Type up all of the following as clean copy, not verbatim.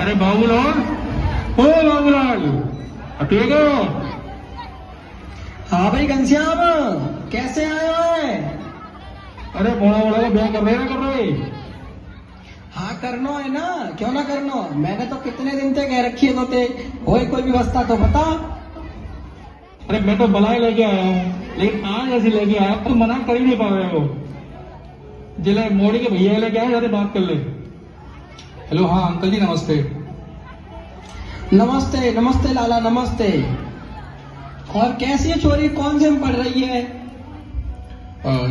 अरे बाबूलाल, ओ बाबूलाल, ठीक हो? हाँ भाई घनश्याम, कैसे आए हो? अरे मोड़ा मोड़ा का ब्याह कर रहे ना कर रहे? हाँ करना है ना, क्यों ना करना। मैंने तो कितने दिन से कह रखी है तो ते होए कोई व्यवस्था तो बता। अरे मैं तो बलाई लेके आया हूँ, लेकिन आज ऐसी लेके आया तुम मना कर ही नहीं पा रहे हो। जिले मोड़ी के भैया लेके आए, जाते बात कर ले। हेलो, हाँ अंकल जी नमस्ते। नमस्ते नमस्ते लाला नमस्ते। और कैसी है छोरी, कौन से में पढ़ रही है?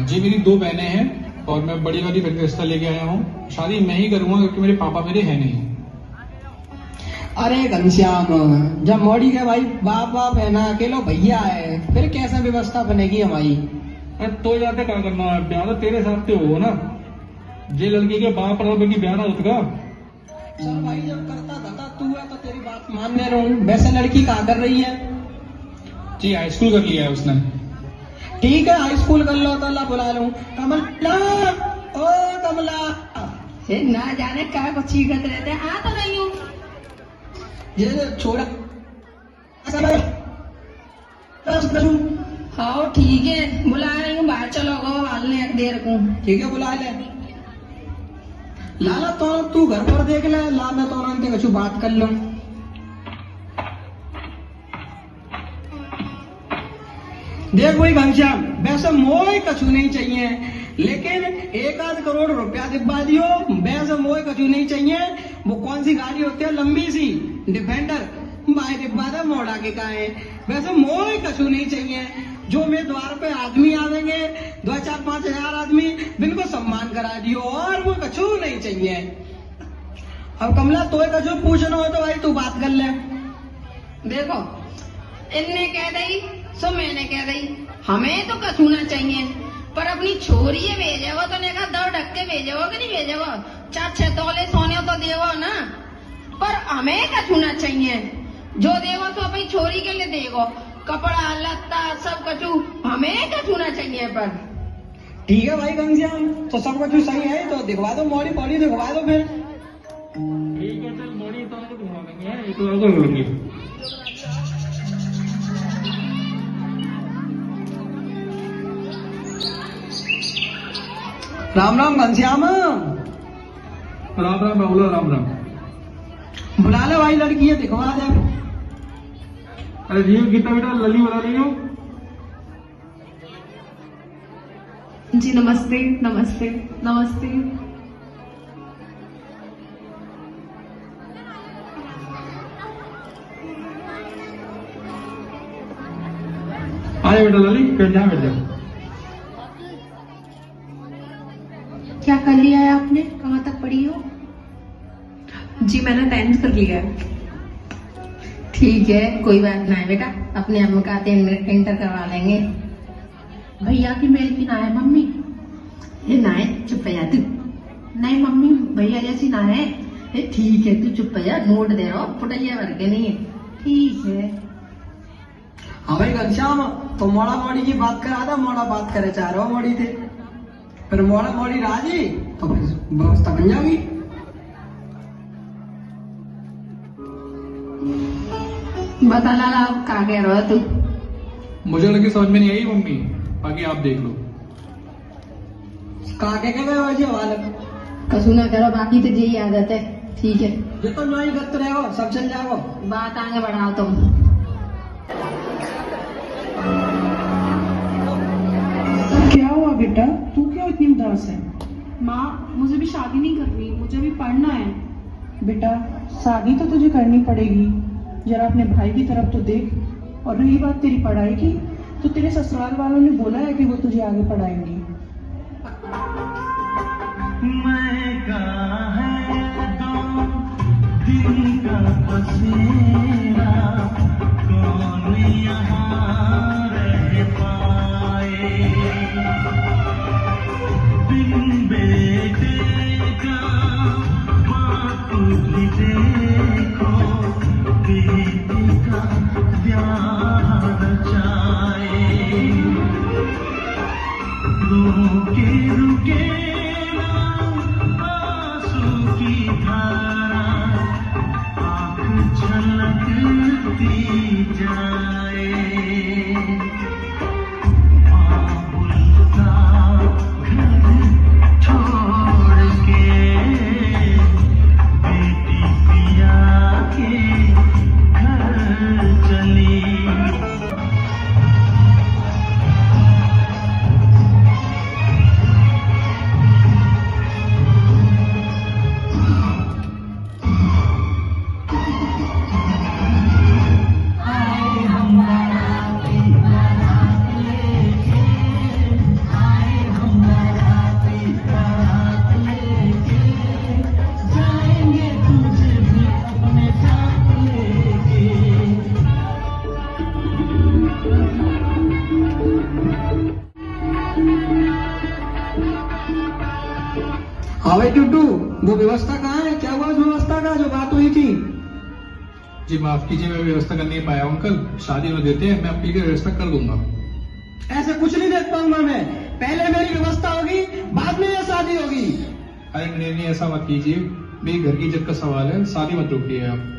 जी मेरी 2 बहनें हैं और मैं बड़ी वाली बहन का रिश्ता लेके आया हूँ। शादी मैं ही करूंगा क्योंकि मेरे पापा मेरे हैं नहीं। अरे घनश्याम, जब मोड़ी के भाई बाप बाप है ना, अकेलो भैया है, फिर कैसे व्यवस्था बनेगी हमारी? अरे तो जाते क्या करना है, ब्याह तो तेरे साथ तो हो ना। जे लड़की के बाप और बेटी ब्याह ना होता। चल भाई, जब करता धता तू है तो तेरी बात मानने रहूं। वैसे लड़की कहाँ कर रही है? जी हाई स्कूल कर लिया है उसने। ठीक है, हाई स्कूल कर लो तो अल्लाह बुला लूं। कमला, ओ कमला। हे ना जाने क्या कुछ चीखते रहते हैं। आ तो रही हूँ। ये छोड़ा हाँ ठीक है, बुला रही हूँ, बाहर चलो गो, हालने एक देर को। ठीक है, बुला ले। लाला तो तू घर पर देख ले, ला मैं तो उनके कछु बात कर लूं। देख भाई घनश्याम, वैसे मोह कछु नहीं चाहिए, लेकिन 1-8 करोड़ रुपया दिखवा दियो। वैसे मोह कछु नहीं चाहिए। वो कौन सी गाड़ी होती है लंबी सी, डिफेंडर, भाई दिखवा दे मोड़ा के का है। वैसे मोह कछु नहीं चाहिए। जो मेरे द्वार पे आदमी आवेंगे, 2-4-5 हजार आदमी, जिनको सम्मान करा दियो, और वो कछु नहीं चाहिए। अब कमला तो कछु पूछना हो तो भाई तू बात कर ले। देखो, इनने कह दी सो मैंने कह दी, हमें तो कछूना चाहिए, पर अपनी छोरी ये भेजेगो तो ने कहा 2 ढक्के भेजेगो कि नहीं भेजेगो, 4-6 तोले सोने तो देवो ना, पर हमें कछूना चाहिए। जो देवो तो अपनी छोरी के लिए देगो, कपड़ा लत्ता सब कछु हमें कछूना चाहिए। पर ठीक है भाई घनश्याम, तो सब कुछ सही है तो दिखवा दो, मोड़ी पौड़ी दिखवा दो फिर। ठीक है, चल मोड़ी तो दिखवा देंगे, एक तो लेंगे। राम राम घनश्याम। राम राम बाबूला, राम राम। बुला ले भाई, लड़की है दिखवा दे। अरे जी गीता बेटा, लली बुला रही हो? जी नमस्ते नमस्ते नमस्ते। आए बेटा लली, बैठ जा बैठ जा। क्या कर लिया है आपने, कहाँ तक पढ़ी हो? जी मैंने 10th कर लिया है। ठीक है, कोई बात ना है बेटा, अपने अम्मा का 3 मिनट इंटर करवा लेंगे। भैया की मेल की ना है मम्मी। ये ना है, चुप है तू। नहीं मम्मी, भैया जैसी ना है। ठीक है, तू चुप है, नोट दे रहा हूँ, फुटैया भर के नहीं है। ठीक है। हाँ भाई घनश्याम, तो मोड़ा मोड़ी की बात करा था, मोड़ा बात करे चाह रहा हो मोड़ी थे, फिर मोड़ा मोड़ी राजी तो फिर व्यवस्था बन जाएगी। बता लाला, आप कहा कह रहे हो तू? मुझे लगे समझ में नहीं आई मम्मी, बाकी आप देख लो। कहा के गए भाई हवाले कसू ना करो, बाकी तो यही आदत है। ठीक है, जितना नहीं करते रहो सब चल जाओ। बात आगे बढ़ाओ तुम। क्या हुआ बेटा, तू क्यों इतनी उदास है? माँ, मुझे भी शादी नहीं करनी, मुझे भी पढ़ना है। बेटा शादी तो तुझे करनी पड़ेगी, जरा अपने भाई की तरफ तो देख। और रही बात तेरी पढ़ाई की, तो तेरे ससुराल वालों ने बोला है कि वो तुझे आगे पढ़ाएंगी। मैं कहाँ है दो दिल का पसीना, कौन यहाँ रह पाए, बिन बेटे का बाप भी देखो, बेटी का प्यार रचाए, रुके रुके आंसू की धारा हाँ भाई टुट्टू, वो व्यवस्था कहाँ है? क्या हुआ उस व्यवस्था का जो बात हुई थी? जी माफ कीजिए, मैं व्यवस्था कर नहीं पाया हूँ अंकल। शादी में देते हैं, मैं आपके लिए व्यवस्था कर दूंगा। ऐसे कुछ नहीं देख पाऊंगा मैं। पहले मेरी व्यवस्था होगी, बाद में यह शादी होगी। अरे नहीं, ऐसा मत कीजिए, मेरी घर की इज्जत का सवाल है, शादी मत रोकिए आप।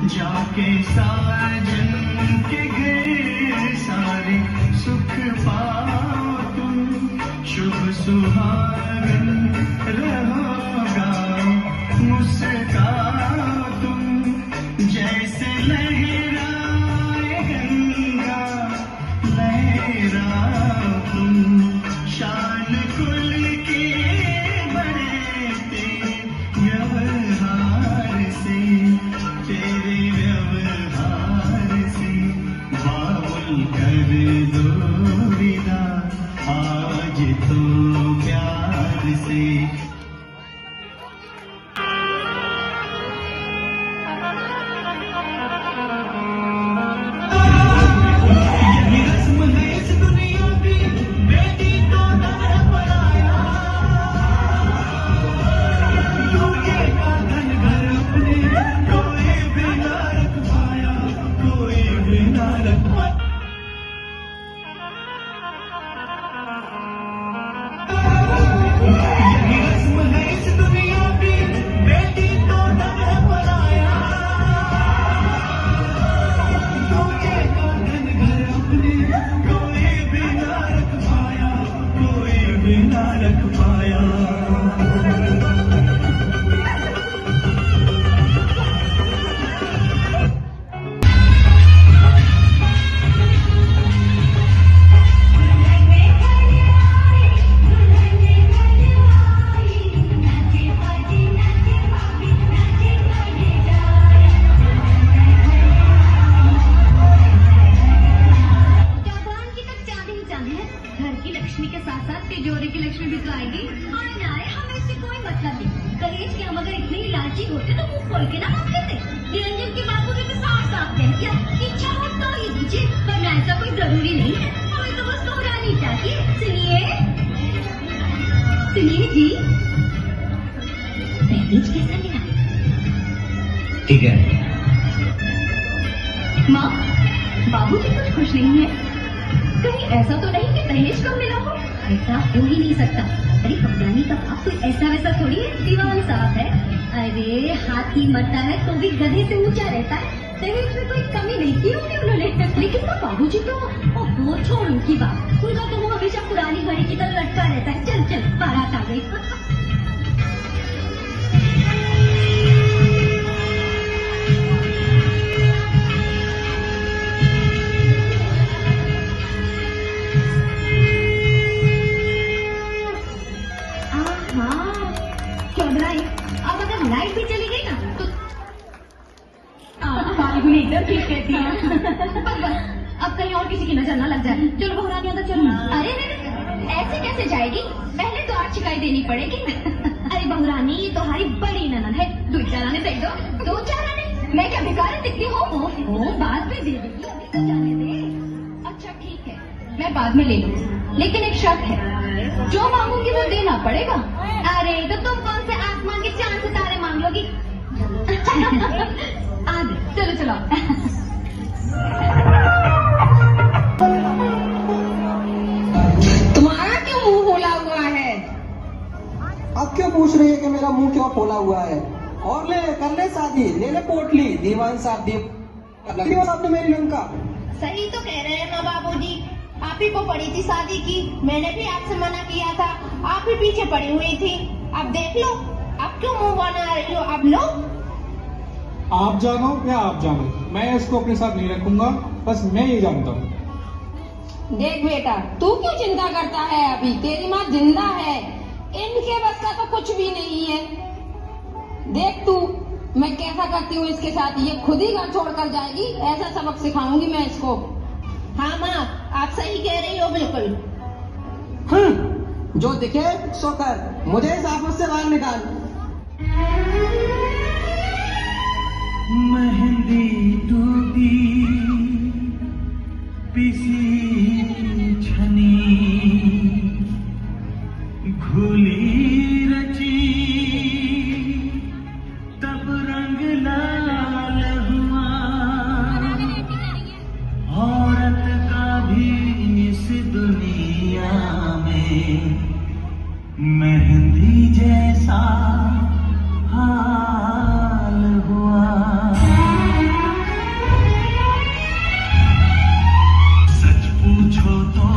जाके साजन के घर सारे सुख पाओ तुम, शुभ सुहागन रहो गाओ मुस्काओ तुम। तिजोरी की लक्ष्मी भी तो आएगी। आए ना आए हमें इससे कोई मतलब नहीं। दहेज के हम अगर इतने ही लालची होते तो मुंह खोल के ना मांग लेते। निरंजन के बापू ने तो साफ साफ कह दिया इच्छा हो तो ही दीजिए, वरना ऐसा कोई जरूरी नहीं है। हमें तो बस दोहरानी चाहिए। सुनिए सुनिए जी, दहेज कैसा मिला? ठीक है। माँ, बाबूजी कुछ खुश नहीं है? कहीं ऐसा तो नहीं कि दहेज कम मिला हो? ऐसा हो ही नहीं सकता। अरे कप्तानी का बाप कोई ऐसा वैसा थोड़ी है, दीवान साहब है। अरे हाथी मरता है तो भी गधे से ऊंचा रहता है। दहेज में कोई कमी नहीं की होगी उन्होंने। लेकिन वो बाबूजी तो वो छोड़ उनकी बात, उनका तो वो हमेशा पुरानी घड़ी की तरह लटका रहता है। चल चल बारात आ गई। अब अगर लाइट भी चली गई ना तो फाल्गुनी एकदम ठीक कहती है। बस अब कहीं और किसी की नजर ना लग जाए। चलो बहुरानी अंदर चलो। अरे ऐसे कैसे जाएगी? पहले तो आज शिकायत देनी पड़ेगी। अरे बहुरानी ये तुम्हारी बड़ी ननद है, दो चार आने दे दो। दो चार आने? मैं क्या भिखारी दिखती हूँ? बाद में दे देगी, अभी तो जाने दे। अच्छा ठीक है, मैं बाद में ले लूँ, लेकिन एक शर्त है, जो मांगूंगी वो देना पड़ेगा। अरे तो तुम कौन से आसमान के चांद सितारे मांग लोगी? आगे चलो चलो। तुम्हारा क्यों मुंह खोला हुआ है? अब क्यों पूछ रही है कि मेरा मुंह क्यों खोला हुआ है? और ले कर ले शादी, ले ले पोटली। दीवान साहब ने मेरी लंका। सही तो कह रहे हैं ना बाबूजी, आप ही को पड़ी थी शादी की। मैंने भी आपसे मना किया था, आप ही पीछे पड़ी हुई थी। अब देख लो, अब क्यों मुंह बना रही हो? अब लो। आप जानो या आप जानो, मैं इसको अपने साथ नहीं रखूंगा, बस मैं ये जानता हूँ। देख बेटा, तू क्यों चिंता करता है? अभी तेरी माँ जिंदा है, इनके बस का तो कुछ भी नहीं है। देख तू, मैं कैसा करती हूँ इसके साथ। ये खुद ही घर छोड़कर जाएगी, ऐसा सबक सिखाऊंगी मैं इसको। हाँ माँ, आप सही कह रही हो बिल्कुल। जो दिखे सो कर, मुझे इस आफत से बाहर निकाल। मेहंदी डूबी पिसी छनी घुली रची, तब रंग लाल हुआ औरत का भी इस दुनिया में, मेहंदी जैसा हाल हुआ। सच पूछो तो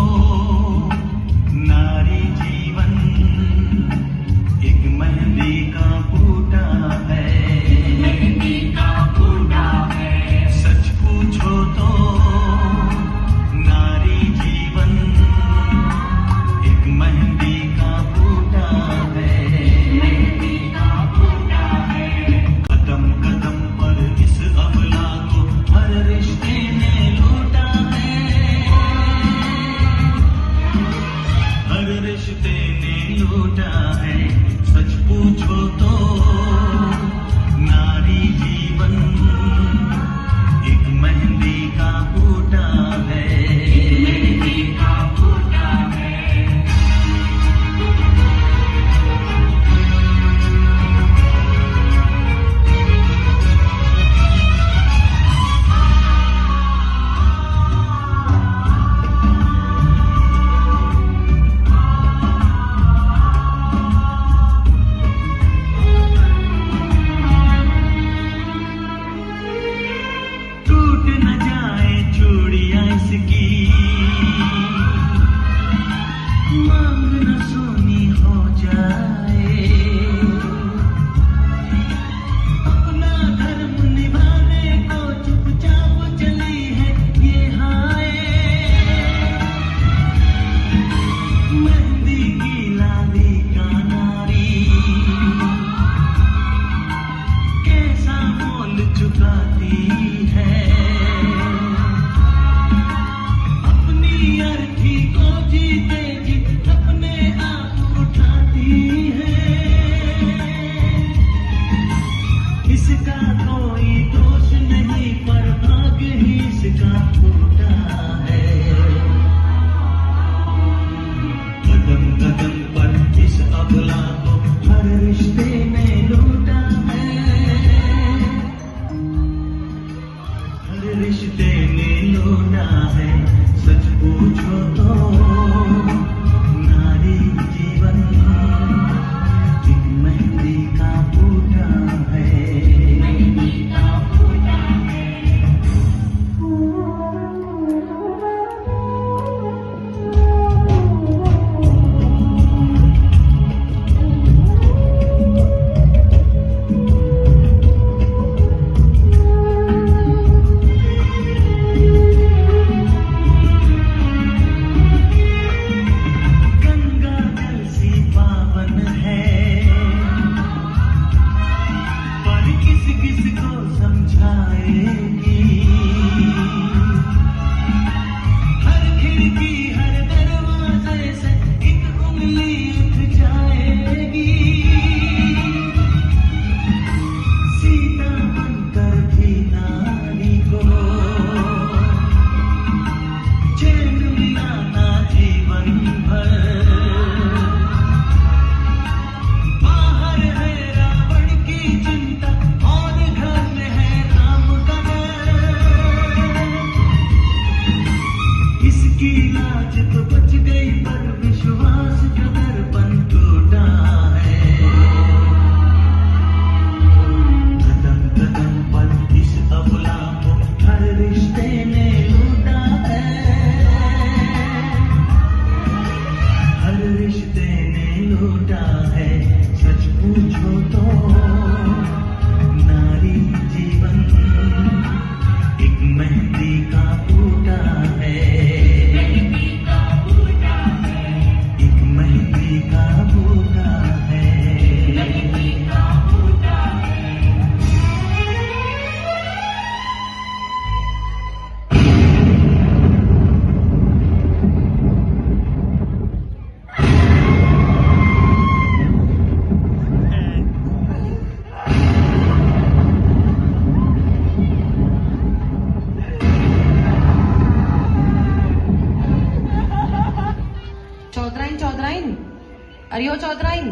चौधराइन,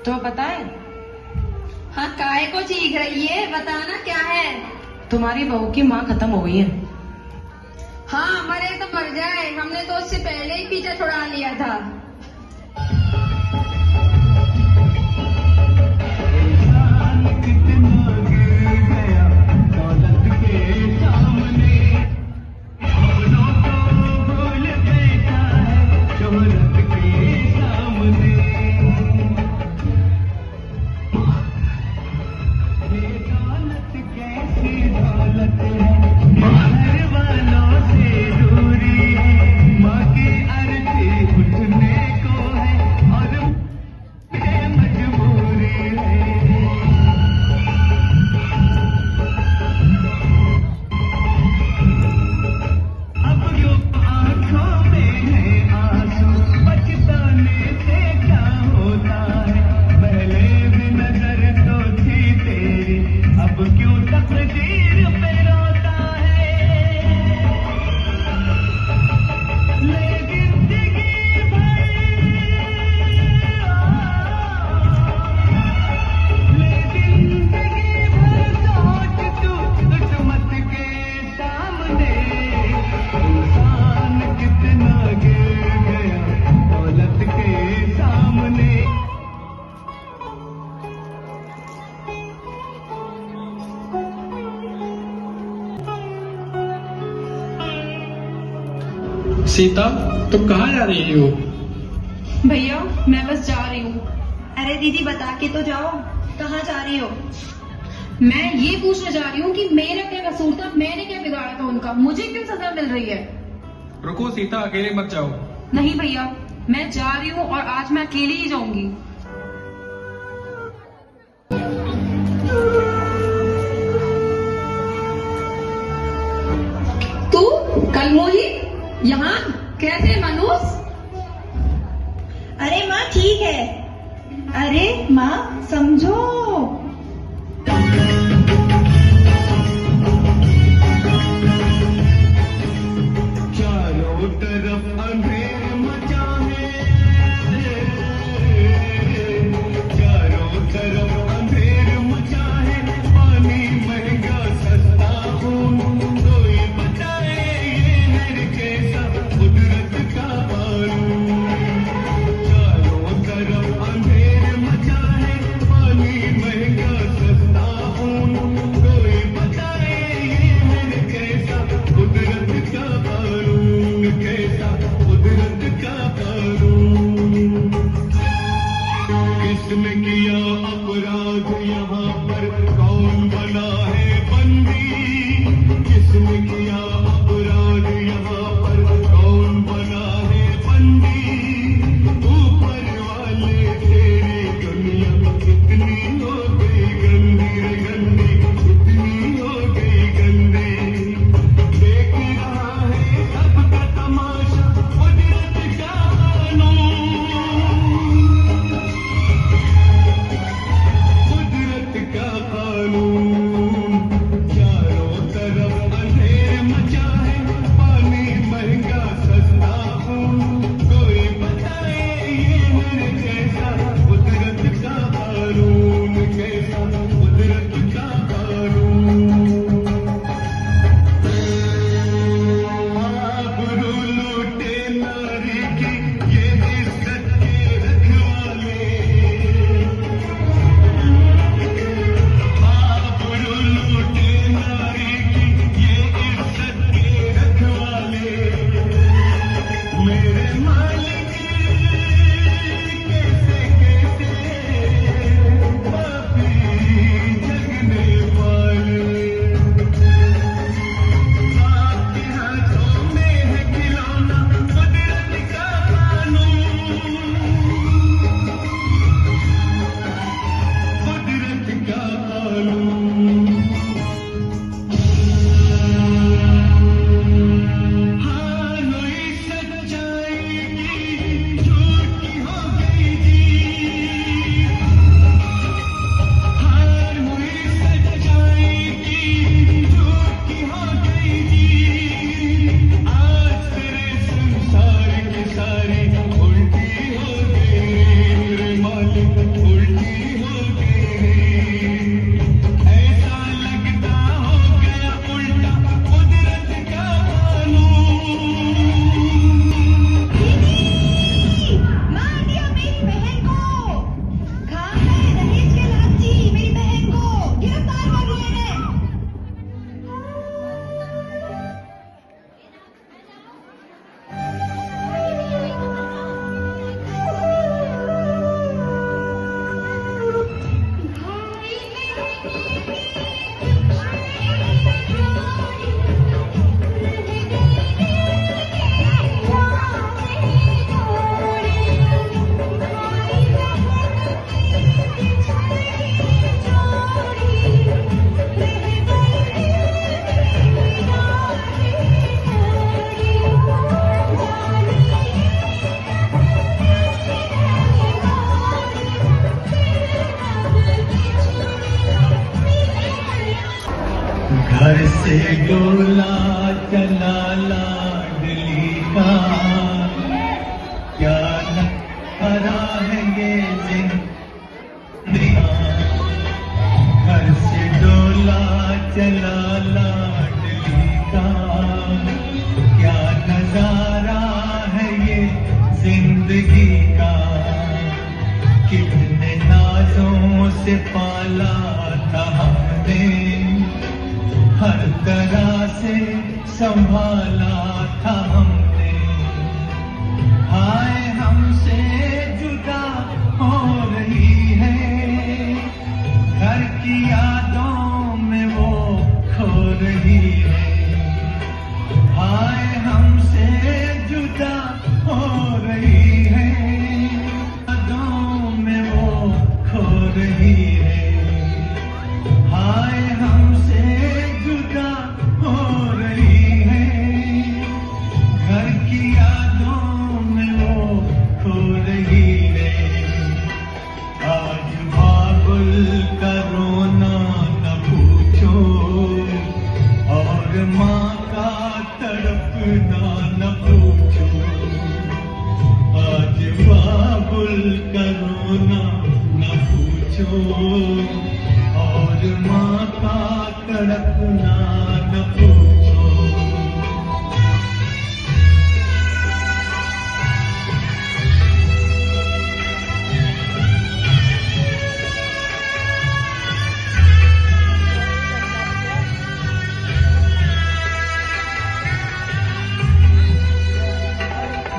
तुम्हें पता है? हाँ, काय को चीख रही है, बताना क्या है? तुम्हारी बहू की माँ खत्म हो गई है। हाँ, मरे तो मर जाए, हमने तो उससे पहले ही पीछा छुड़ा लिया था। सीता, तुम कहाँ जा रही हो? भैया मैं बस जा रही हूँ। अरे दीदी बता के तो जाओ, कहाँ जा रही हो? मैं ये पूछने जा रही हूँ कि मेरा क्या कसूर था, मैंने क्या बिगाड़ा था उनका, मुझे क्यों सजा मिल रही है? रुको सीता, अकेले मत जाओ। नहीं भैया, मैं जा रही हूँ और आज मैं अकेली ही जाऊंगी। तू कलमोही यहाँ कैसे मनुष? अरे माँ ठीक है। अरे माँ समझो। चारों तरफ अंधेर मचा है, घर से डोला चला लाडली का, क्या न करा है ये जिंदगियां। घर से डोला चला लाडली का, क्या नजारा है ये जिंदगी का। कितने नाजों से पाला था हमने, हर तरह से संभाला था हमने। हाय हमसे जुदा हो रही है, घर की यादों में वो खो रही है। हाय हमसे जुदा हो रही है, यादों में वो खो रही है। हाय हमसे जुदा हो रही है, घर की यादों में वो खो रही है। आज बाबुल का रोना न पूछो, और माँ का तड़पना न पूछो। आज बाबुल का रोना न पूछो, और माँ का तड़पना न पूछो।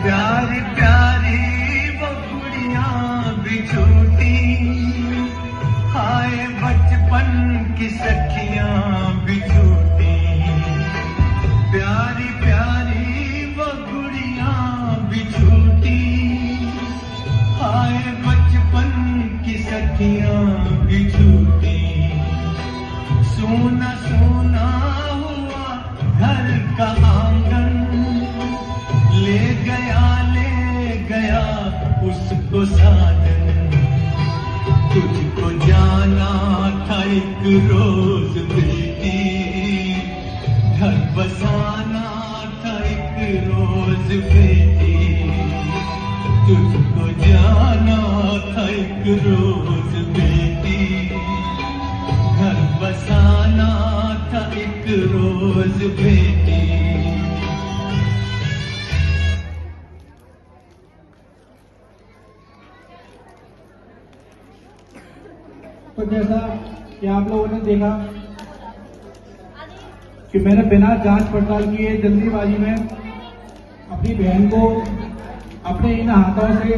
प्यारी प्यारी वो गुड़ियां भी छूटी, हाय बचपन की सखियां भी छूटी। प्यारी प्यारी वो गुड़ियां भी छूटी, हाय बचपन की सखियां भी छूटी। सोना सोना हुआ घर का आंगन, ले गया उसको साजन। तुझको जाना था एक रोज बेटी, घर बसाना था एक रोज बेटी। तुझको जाना था एक रोज बेटी, घर बसाना था एक रोज बेटी। तो जैसा कि आप लोगों ने देखा कि मैंने बिना जांच पड़ताल किए जल्दीबाजी में अपनी बहन को अपने इन हाथों से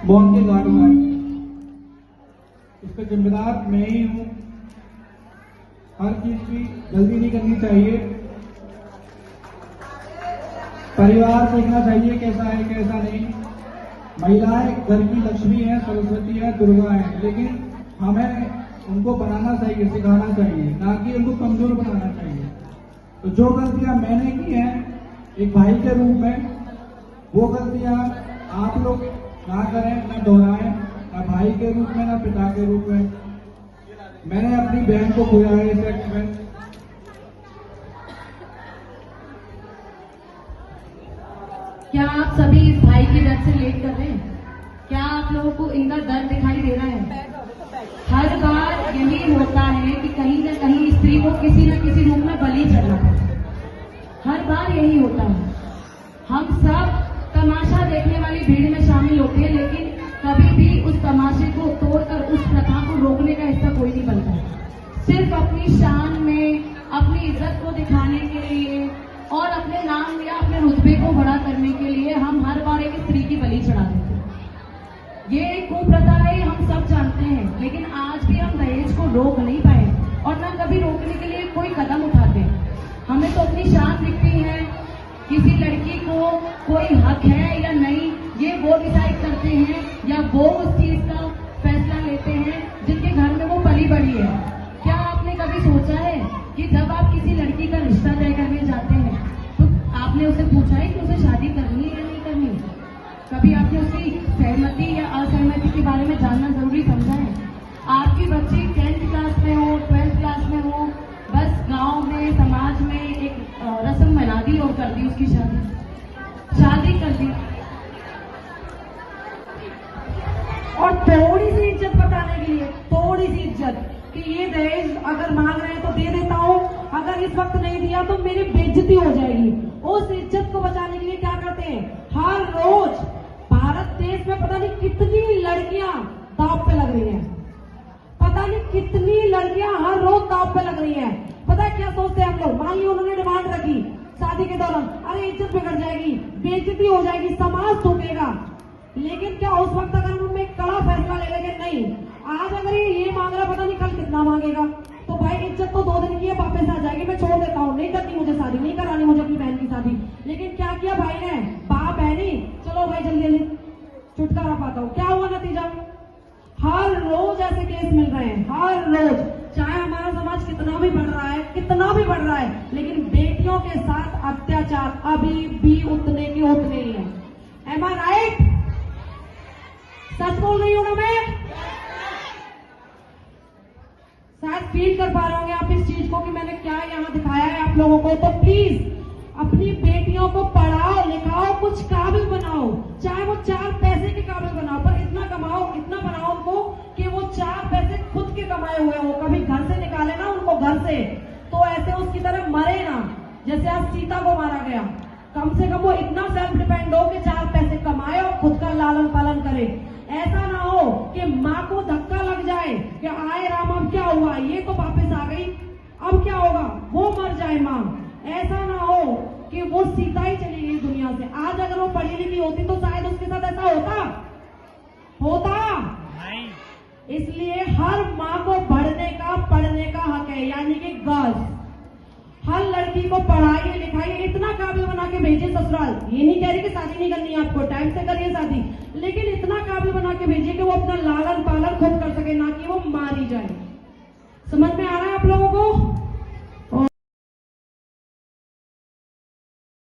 मौत के घाट उतारा। इसका जिम्मेदार मैं ही हूं। हर चीज की जल्दी नहीं करनी चाहिए। परिवार देखना चाहिए कैसा है कैसा नहीं। महिलाएं घर की लक्ष्मी है, सरस्वती है, दुर्गा है, लेकिन हमें उनको बनाना चाहिए, सिखाना चाहिए, ना कि उनको कमजोर बनाना चाहिए। तो जो गलतियां मैंने की हैं एक भाई के रूप में, वो गलतियां आप लोग ना करें, ना दोहराएं, ना भाई के रूप में, ना पिता के रूप में। मैंने अपनी बहन को खोया है इस एक्ट में। क्या आप सभी इस भाई की दर्द से रिलेट कर रहे हैं? क्या आप लोगों को इनका दर्द दिखाई दे रहा है? हर बार यही होता है कि कहीं न कहीं स्त्री को किसी न किसी रूप में बलि चढ़ना पड़ता है। हर बार यही होता है। हम सब तमाशा देखने वाली भीड़ में शामिल होते हैं, लेकिन कभी भी उस तमाशे को तोड़कर उस प्रथा को रोकने का हिस्सा कोई नहीं बनता है। सिर्फ अपनी शान में, अपनी इज्जत को दिखाने के लिए और अपने नाम या अपने रुतबे को बड़ा करने के लिए हम हर बार एक स्त्री की बलि चढ़ा देते हैं। ये एक कुप्रथा है, हम सब जानते हैं, लेकिन आज भी हम दहेज को रोक नहीं पाए और न कभी रोकने के लिए कोई कदम उठाते हैं। हमें तो अपनी शान दिखती है। किसी लड़की को कोई हक है या नहीं, ये वो डिसाइड करते हैं या वो उस चीज का फैसला लेते हैं जिनके घर में वो पली बड़ी है। क्या आपने कभी सोचा है कि जब आप किसी लड़की का रिश्ता तय करने जाते हैं तो आपने उसे पूछा है कि उसे शादी करनी है या नहीं करनी? कभी आपने उसकी सहमति या असहमति के बारे में जानना जरूरी समझा है? आपकी बच्ची 10th क्लास में हो, 12th क्लास में हो, बस गाँव इज्जत कि ये दहेज अगर मांग रहे हैं तो दे देता हूँ, अगर इस वक्त नहीं दिया तो मेरी बेइज्जती हो जाएगी। उस इज्जत को बचाने के लिए क्या करते हैं, हर रोज भारत देश में पता नहीं कितनी लड़कियां दांव पे लग रही हैं, पता नहीं कितनी लड़कियां हर रोज दांव पे लग रही हैं। पता है क्या सोचते हैं हम लोग, मान ली उन्होंने डिमांड रखी शादी के दौरान, अरे इज्जत बिगड़ जाएगी, बेइज्जती हो जाएगी, समाज थूकेगा। लेकिन क्या उस वक्त अगर उन्होंने एक कड़ा फैसला ले लेंगे, नहीं आज अगर ये मांग रहा पता नहीं कल कितना मांगेगा, तो भाई इज्जत तो 2 दिन की है, वापस आ जाएगी, मैं छोड़ देता हूँ, नहीं करनी मुझे शादी, नहीं करानी मुझे अपनी बहन की शादी। लेकिन क्या किया भाई ने, बाप है नहीं, चलो भाई जल्दी जल्दी छुटकारा पाता हूँ। क्या हुआ नतीजा, हर रोज ऐसे केस मिल रहे हैं, हर रोज। चाहे हमारा समाज कितना भी बढ़ रहा है, कितना भी बढ़ रहा है, लेकिन बेटियों के साथ अत्याचार अभी भी उतने के उतने ही है। एम आई राइट? सच बोल रही हूँ ना मैं? शायद फील कर पा रहे होंगे आप इस चीज को कि मैंने क्या यहाँ दिखाया है आप लोगों को। तो प्लीज अपनी बेटियों को पढ़ाओ लिखाओ, कुछ काबिल बनाओ, चाहे वो 4 पैसे के काबिल बनाओ, पर इतना कमाओ, इतना बनाओ उनको कि वो 4 पैसे खुद के कमाए हुए हो, कभी घर से निकाले ना उनको, घर से तो ऐसे उसकी तरह मरे ना जैसे आज सीता को मारा गया। कम से कम वो इतना सेल्फ डिपेंड हो कि 4 पैसे कमाए और खुद का लालन पालन करे। ऐसा ना हो कि माँ को धक्का लग जाए कि आए राम अब क्या हुआ, ये तो वापस आ गई, अब क्या होगा, वो मर जाए माँ। ऐसा ना हो कि वो सीता ही चली गई दुनिया से। आज अगर वो पढ़ी लिखी होती तो शायद उसके साथ ऐसा होता नहीं। इसलिए हर माँ को पढ़ने का हक है, यानी कि गर्ल्स, हर लड़की को पढ़ाइए लिखाइए, इतना काबिल बना के भेजिए ससुराल। ये नहीं कह रही कि शादी नहीं करनी है आपको, टाइम से करिए शादी, लेकिन इतना काबिल बना के भेजिए कि वो अपना लालन पालन खुद कर सके, ना कि वो मारी जाए। समझ में आ रहा है आप लोगों को?